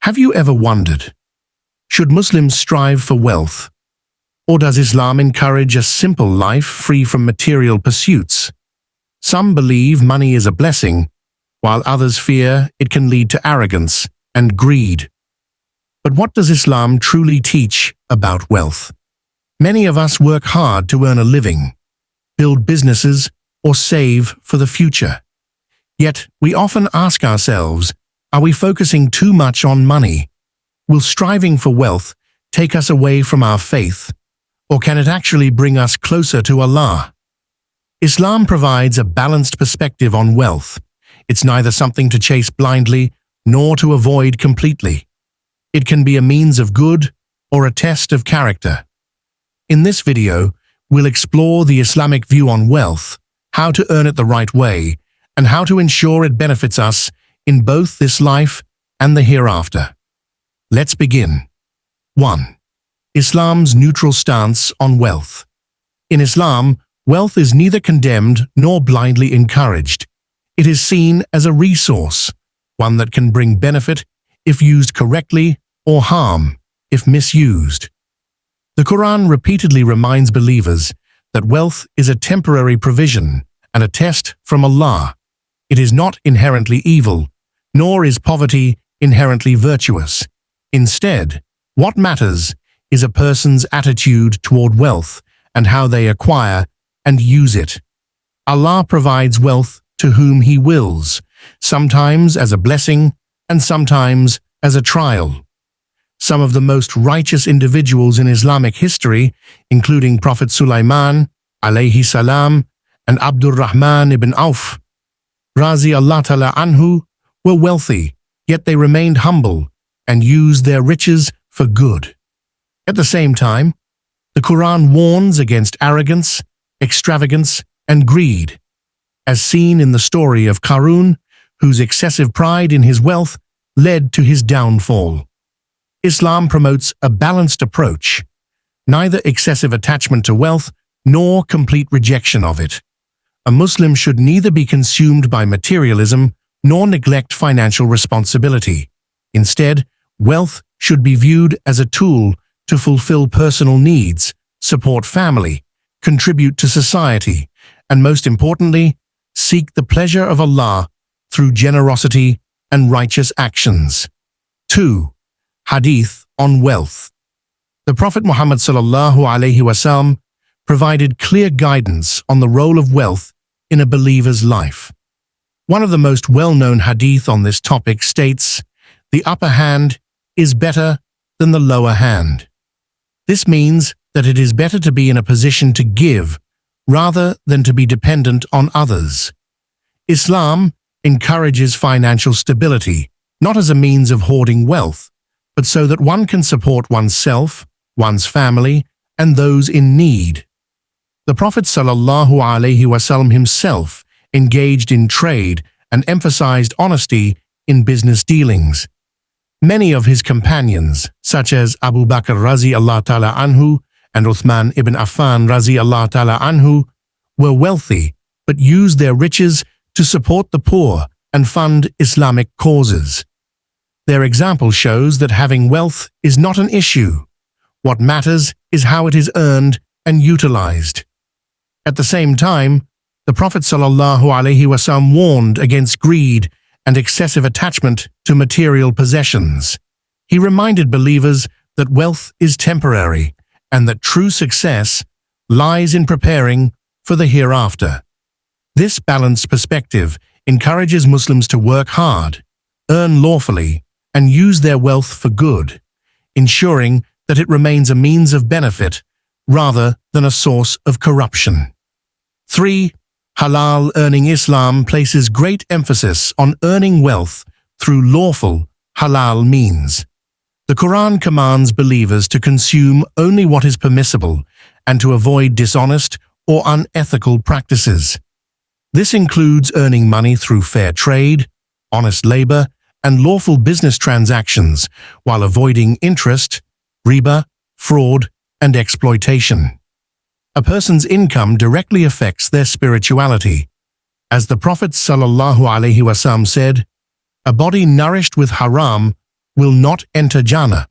Have you ever wondered, should Muslims strive for wealth? Or does Islam encourage a simple life free from material pursuits? Some believe money is a blessing, while others fear it can lead to arrogance and greed. But what does Islam truly teach about wealth? Many of us work hard to earn a living, build businesses, or save for the future. Yet, we often ask ourselves, are we focusing too much on money? Will striving for wealth take us away from our faith, or can it actually bring us closer to Allah? Islam provides a balanced perspective on wealth. It's neither something to chase blindly nor to avoid completely. It can be a means of good or a test of character. In this video, we'll explore the Islamic view on wealth, how to earn it the right way, and how to ensure it benefits us in both this life and the hereafter. Let's begin. 1. Islam's neutral stance on wealth. In Islam, wealth is neither condemned nor blindly encouraged. It is seen as a resource, one that can bring benefit if used correctly or harm if misused. The Quran repeatedly reminds believers that wealth is a temporary provision and a test from Allah. It is not inherently evil, nor is poverty inherently virtuous. Instead, what matters is a person's attitude toward wealth and how they acquire and use it. Allah provides wealth to whom He wills, sometimes as a blessing and sometimes as a trial. Some of the most righteous individuals in Islamic history, including Prophet Sulaiman, alayhi salam, and Abdurrahman ibn Auf, Razi Allah Ta'ala anhu, were wealthy, yet they remained humble and used their riches for good. At the same time, the Quran warns against arrogance, extravagance, and greed, as seen in the story of Qarun, whose excessive pride in his wealth led to his downfall. Islam promotes a balanced approach, neither excessive attachment to wealth nor complete rejection of it. A Muslim should neither be consumed by materialism nor neglect financial responsibility. Instead, wealth should be viewed as a tool to fulfill personal needs, support family, contribute to society, and most importantly, seek the pleasure of Allah through generosity and righteous actions. 2. Hadith on wealth. The Prophet Muhammad ﷺ provided clear guidance on the role of wealth in a believer's life. One of the most well-known hadith on this topic states, "The upper hand is better than the lower hand." This means that it is better to be in a position to give rather than to be dependent on others. Islam encourages financial stability, not as a means of hoarding wealth, but so that one can support oneself, one's family, and those in need. The Prophet ﷺ himself engaged in trade and emphasized honesty in business dealings. Many of his companions, such as Abu Bakr Razi Allah Ta'ala anhu and Uthman ibn Affan Razi Allah Ta'ala anhu, were wealthy but used their riches to support the poor and fund Islamic causes. Their example shows that having wealth is not an issue. What matters is how it is earned and utilized. At the same time, the Prophet ﷺ warned against greed and excessive attachment to material possessions. He reminded believers that wealth is temporary and that true success lies in preparing for the hereafter. This balanced perspective encourages Muslims to work hard, earn lawfully, and use their wealth for good, ensuring that it remains a means of benefit rather than a source of corruption. 3. Halal earning. Islam places great emphasis on earning wealth through lawful, halal means. The Quran commands believers to consume only what is permissible and to avoid dishonest or unethical practices. This includes earning money through fair trade, honest labor, and lawful business transactions while avoiding interest, riba, fraud, and exploitation. A person's income directly affects their spirituality. As the Prophet ﷺ said, "A body nourished with haram will not enter Jannah.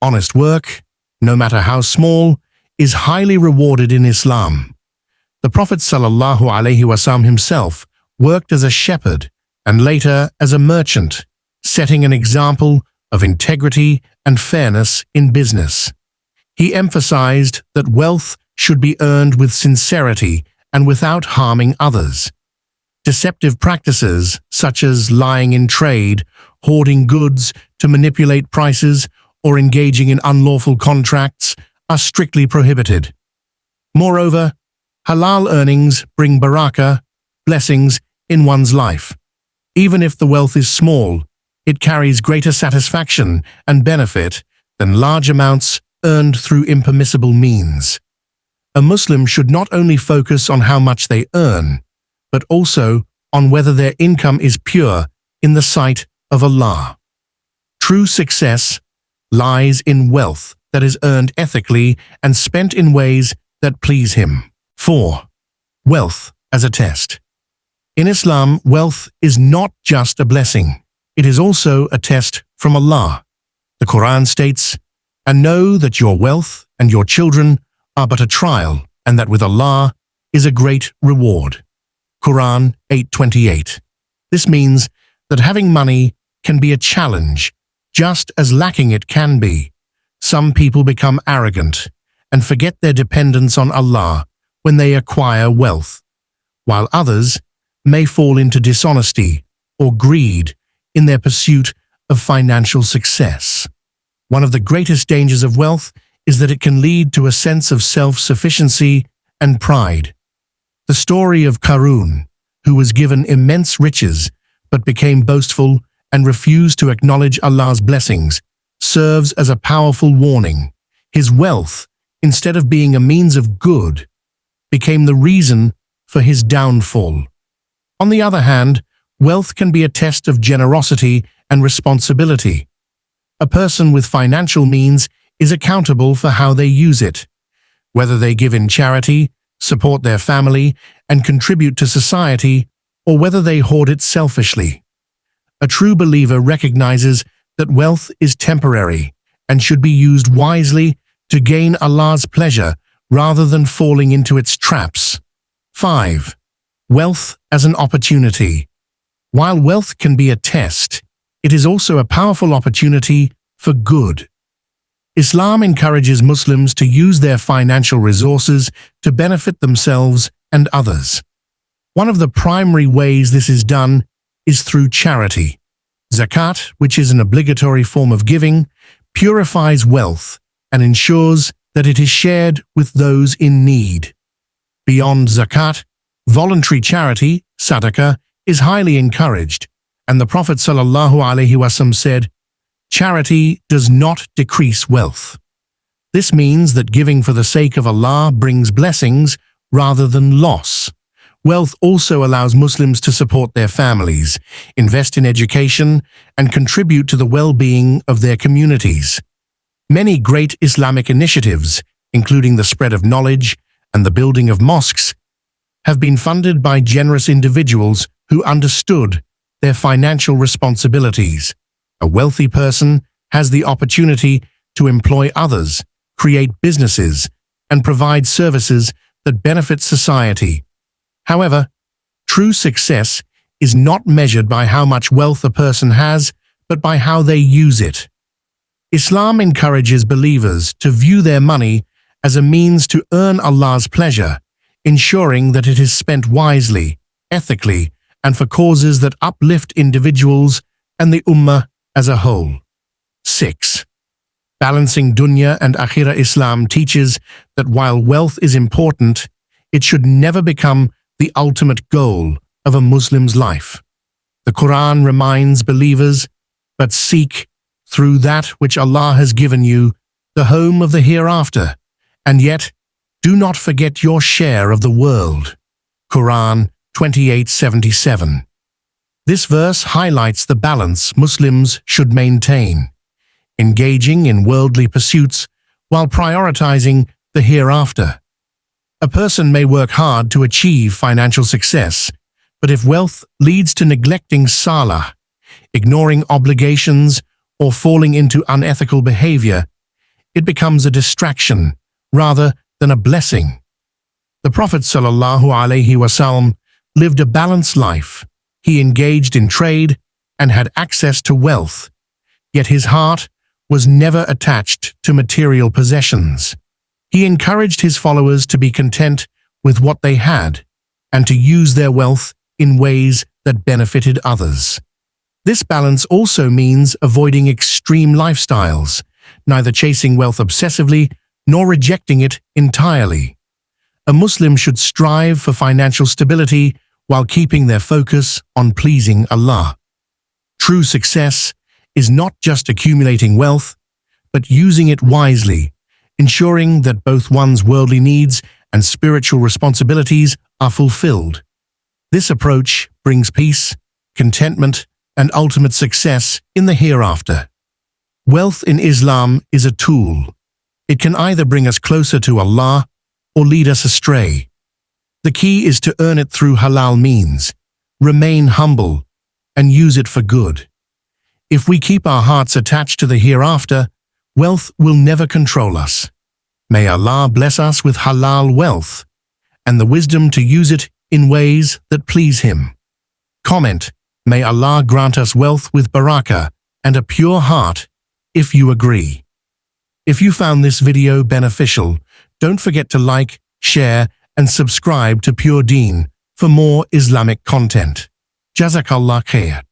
Honest work, no matter how small, is highly rewarded in Islam. The Prophet ﷺ himself worked as a shepherd and later as a merchant, setting an example of integrity and fairness in business. He emphasized that wealth should be earned with sincerity and without harming others. Deceptive practices such as lying in trade, hoarding goods to manipulate prices, or engaging in unlawful contracts are strictly prohibited. Moreover, halal earnings bring barakah, blessings, in one's life. Even if the wealth is small, it carries greater satisfaction and benefit than large amounts earned through impermissible means. A Muslim should not only focus on how much they earn, but also on whether their income is pure in the sight of Allah. True success lies in wealth that is earned ethically and spent in ways that please Him. 4. Wealth as a test. In Islam, wealth is not just a blessing. It is also a test from Allah. The Quran states, "And know that your wealth and your children are but a trial, and that with Allah is a great reward." Quran 8:28. This means that having money can be a challenge, just as lacking it can be. Some people become arrogant and forget their dependence on Allah when they acquire wealth, while others may fall into dishonesty or greed in their pursuit of financial success. One of the greatest dangers of wealth is that it can lead to a sense of self-sufficiency and pride. The story of Qarun, who was given immense riches but became boastful and refused to acknowledge Allah's blessings, serves as a powerful warning. His wealth, instead of being a means of good, became the reason for his downfall. On the other hand, wealth can be a test of generosity and responsibility. A person with financial means is accountable for how they use it, whether they give in charity, support their family, and contribute to society, or whether they hoard it selfishly. A true believer recognizes that wealth is temporary and should be used wisely to gain Allah's pleasure rather than falling into its traps. 5. Wealth as an opportunity. While wealth can be a test, it is also a powerful opportunity for good. Islam encourages Muslims to use their financial resources to benefit themselves and others. One of the primary ways this is done is through charity. Zakat, which is an obligatory form of giving, purifies wealth and ensures that it is shared with those in need. Beyond zakat, voluntary charity, sadaqah, is highly encouraged, and the Prophet ﷺ said, "Charity does not decrease wealth." This means that giving for the sake of Allah brings blessings rather than loss. Wealth also allows Muslims to support their families, invest in education, and contribute to the well-being of their communities. Many great Islamic initiatives, including the spread of knowledge and the building of mosques, have been funded by generous individuals who understood their financial responsibilities. A wealthy person has the opportunity to employ others, create businesses, and provide services that benefit society. However, true success is not measured by how much wealth a person has, but by how they use it. Islam encourages believers to view their money as a means to earn Allah's pleasure, ensuring that it is spent wisely, ethically, and for causes that uplift individuals and the ummah as a whole. 6. Balancing dunya and akhirah. Islam teaches that while wealth is important, it should never become the ultimate goal of a Muslim's life. The Quran reminds believers, "But seek, through that which Allah has given you, the home of the hereafter, and yet do not forget your share of the world." Quran 28:77. This verse highlights the balance Muslims should maintain, engaging in worldly pursuits while prioritizing the hereafter. A person may work hard to achieve financial success, but if wealth leads to neglecting salah, ignoring obligations, or falling into unethical behavior, it becomes a distraction rather than a blessing. The Prophet ﷺ lived a balanced life. He engaged in trade and had access to wealth, yet his heart was never attached to material possessions. He encouraged his followers to be content with what they had and to use their wealth in ways that benefited others. This balance also means avoiding extreme lifestyles, neither chasing wealth obsessively nor rejecting it entirely. A Muslim should strive for financial stability while keeping their focus on pleasing Allah. True success is not just accumulating wealth, but using it wisely, ensuring that both one's worldly needs and spiritual responsibilities are fulfilled. This approach brings peace, contentment, and ultimate success in the hereafter. Wealth in Islam is a tool. It can either bring us closer to Allah or lead us astray. The key is to earn it through halal means, remain humble, and use it for good. If we keep our hearts attached to the hereafter, wealth will never control us. May Allah bless us with halal wealth and the wisdom to use it in ways that please Him. Comment, may Allah grant us wealth with barakah and a pure heart, if you agree. If you found this video beneficial, don't forget to like, share, and subscribe to Pure Deen for more Islamic content. Jazakallah khair.